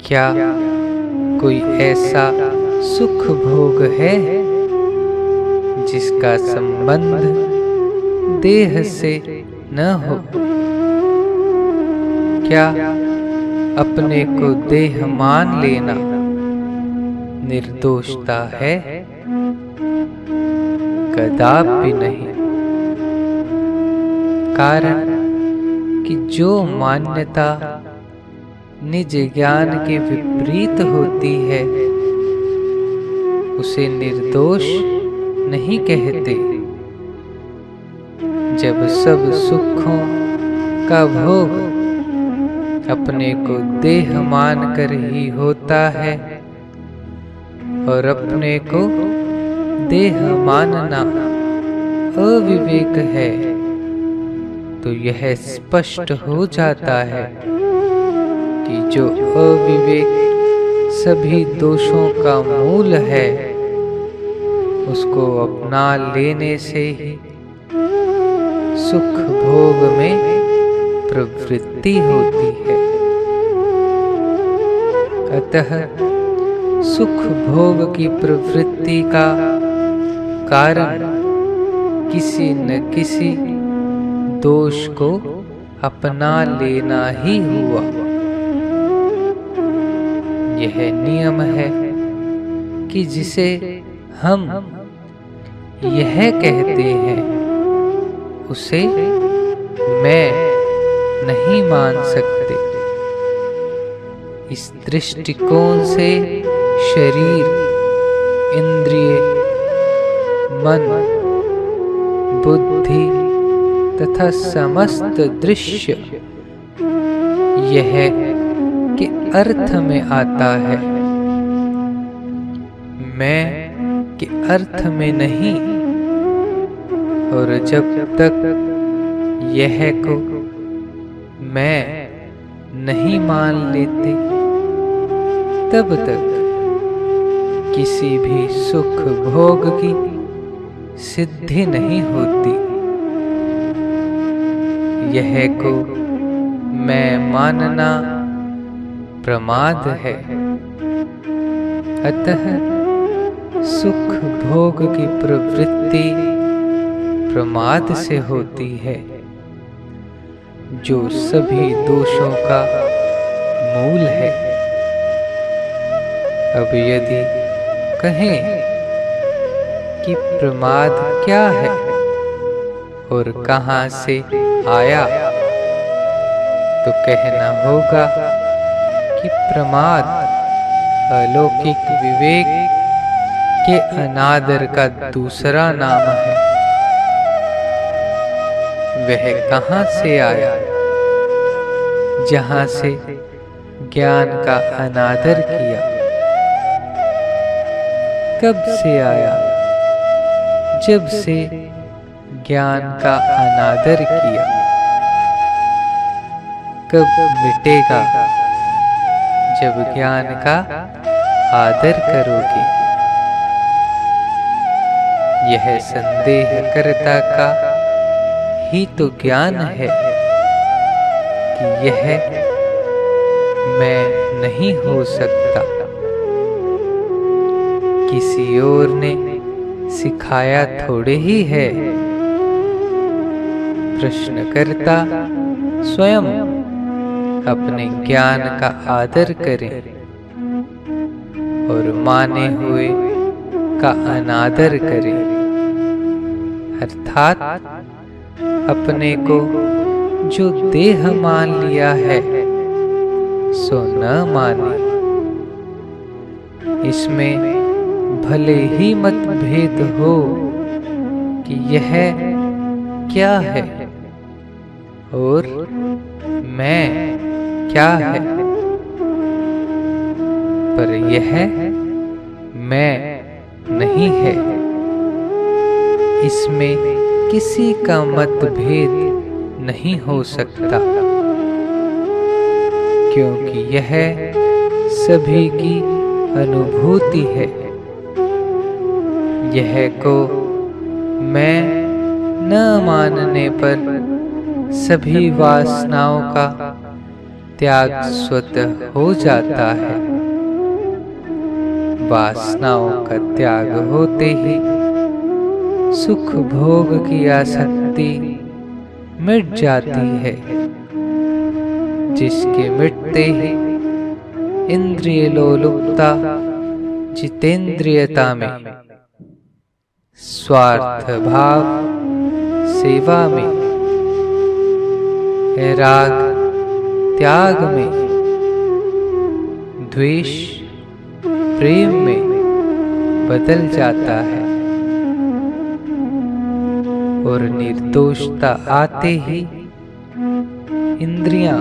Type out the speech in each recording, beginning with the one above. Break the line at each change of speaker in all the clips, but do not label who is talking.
क्या कोई ऐसा सुख भोग है जिसका संबंध देह से न हो? क्या अपने को देह मान लेना निर्दोषता है? कदापि नहीं। कारण कि जो मान्यता निज ज्ञान के विपरीत होती है उसे निर्दोष नहीं कहते। जब सब सुखों का भोग अपने को देह मान कर ही होता है और अपने को देह मानना अविवेक है, तो यह स्पष्ट हो जाता है कि जो अविवेक सभी दोषों का मूल है उसको अपना लेने से ही सुख भोग में प्रवृत्ति होती है। अतः सुख भोग की प्रवृत्ति का कारण किसी न किसी दोष को अपना लेना ही हुआ। यह नियम है कि जिसे हम यह कहते हैं उसे मैं नहीं मान सकते। इस दृष्टिकोण से शरीर, इंद्रिय, मन, बुद्धि तथा समस्त दृश्य यह के अर्थ में आता है, मैं के अर्थ में नहीं। और जब तक यह को मैं नहीं मान लेते तब तक किसी भी सुख भोग की सिद्धि नहीं होती। यह को मैं मानना प्रमाद है। अतः सुख भोग की प्रवृत्ति प्रमाद से होती है जो सभी दोषों का मूल है। अब यदि कहें कि प्रमाद क्या है और कहां से आया, तो कहना होगा कि प्रमाद अलौकिक विवेक के अनादर का दूसरा नाम है। वह कहां से आया? जहां से ज्ञान का अनादर किया। कब से आया? जब से ज्ञान का अनादर किया। कब मिटेगा? जब ज्ञान का आदर करोगे। यह संदेहकर्ता का ही तो ज्ञान है कि यह मैं नहीं हो सकता। किसी और ने सिखाया थोड़े ही है। प्रश्नकर्ता स्वयं अपने ज्ञान का आदर करें और माने हुए का अनादर करें, अर्थात अपने को जो देह मान लिया है सो न माने। इसमें भले ही मतभेद हो कि यह क्या है और मैं क्या है, पर यह मैं नहीं है। इसमें किसी का मतभेद नहीं हो सकता, क्योंकि यह सभी की अनुभूति है। यह को मैं न मानने पर सभी वासनाओं का त्याग स्वतः हो जाता है। वासनाओं का त्याग होते ही सुख भोग की आसक्ति मिट जाती है, जिसके मिटते ही इंद्रिय लोलुपता जितेंद्रियता में, स्वार्थ भाव सेवा में, राग त्याग में, द्वेष प्रेम में बदल जाता है और निर्दोषता आते ही इंद्रियां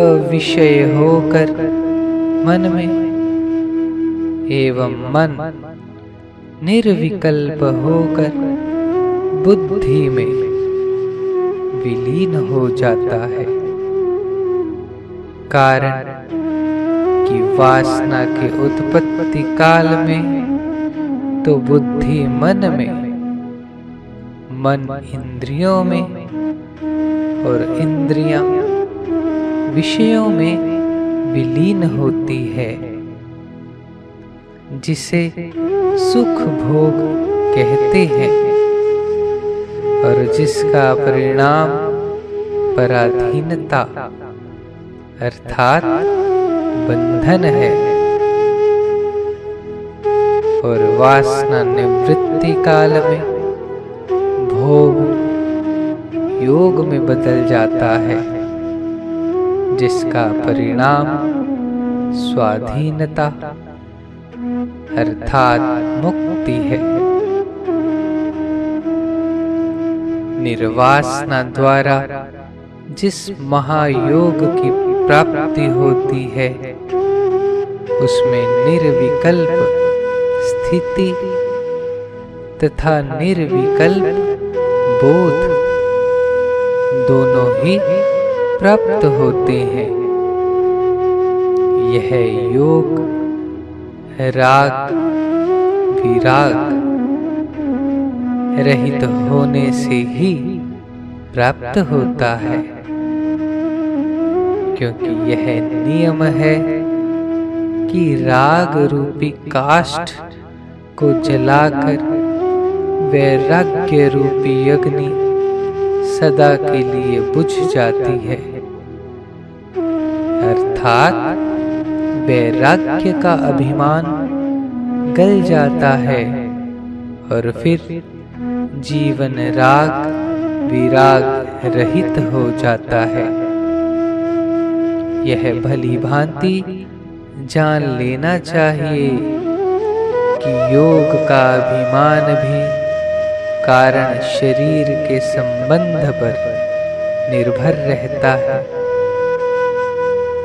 अविषय होकर मन में एवं मन निर्विकल्प होकर बुद्धि में विलीन हो जाता है। कारण कि वासना के उत्पत्ति काल में तो बुद्धि मन में, मन इंद्रियों में और इंद्रियां विषयों में विलीन होती है, जिसे सुख भोग कहते हैं और जिसका परिणाम पराधीनता अर्थात बंधन है। और वासना निवृत्ति काल में भोग योग में बदल जाता है, जिसका परिणाम स्वाधीनता अर्थात मुक्ति है। निर्वासना द्वारा जिस महायोग की प्राप्ति होती है, उसमें निर्विकल्प स्थिति तथा निर्विकल्प बोध दोनों ही प्राप्त होते हैं। यह योग राग विराग रहित होने से ही प्राप्त होता है, क्योंकि यह नियम है कि राग रूपी काष्ठ को जलाकर वैराग्य रूपी अग्नि सदा के लिए बुझ जाती है, अर्थात वैराग्य का अभिमान गल जाता है और फिर जीवन राग विराग रहित हो जाता है। यह भली भांति जान लेना चाहिए कि योग का अभिमान भी कारण शरीर के संबंध पर निर्भर रहता है,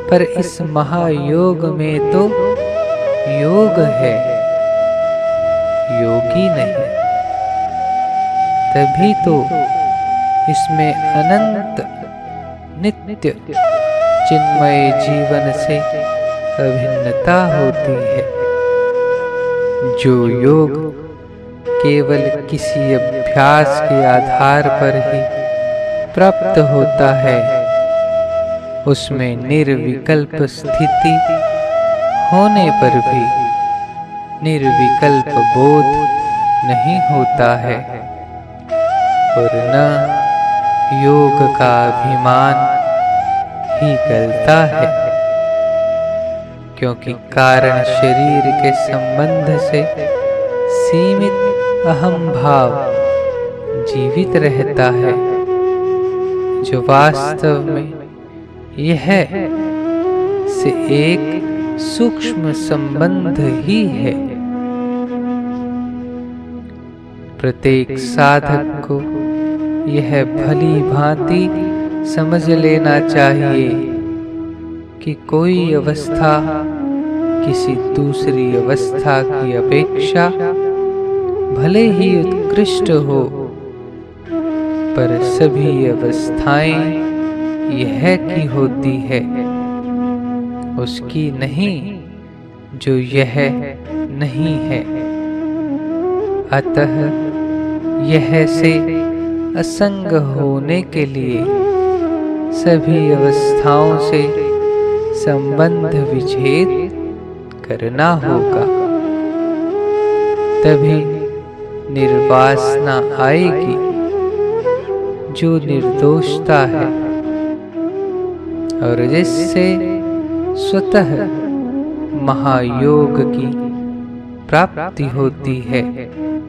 पर इस महायोग में तो योग है, योगी नहीं। तभी तो इसमें अनंत नित्य चिन्मय जीवन से अभिन्नता होती है। जो योग केवल किसी अभ्यास के आधार पर ही प्राप्त होता है, उसमें निर्विकल्प स्थिति होने पर भी निर्विकल्प बोध नहीं होता है और न योग का अभिमान ही गलता है, क्योंकि कारण शरीर के संबंध से सीमित अहम भाव जीवित रहता है, जो वास्तव में यह से एक सूक्ष्म संबंध ही है। प्रत्येक साधक को यह भली भांति समझ लेना चाहिए कि कोई अवस्था किसी दूसरी अवस्था की अपेक्षा भले ही उत्कृष्ट हो, पर सभी अवस्थाएं यह की होती है, उसकी नहीं जो यह नहीं है। अतः यह से असंग होने के लिए सभी अवस्थाओं से संबंध विच्छेद करना होगा, तभी निर्वासना आएगी जो निर्दोषता है और जिससे स्वतः महायोग की प्राप्ति होती है।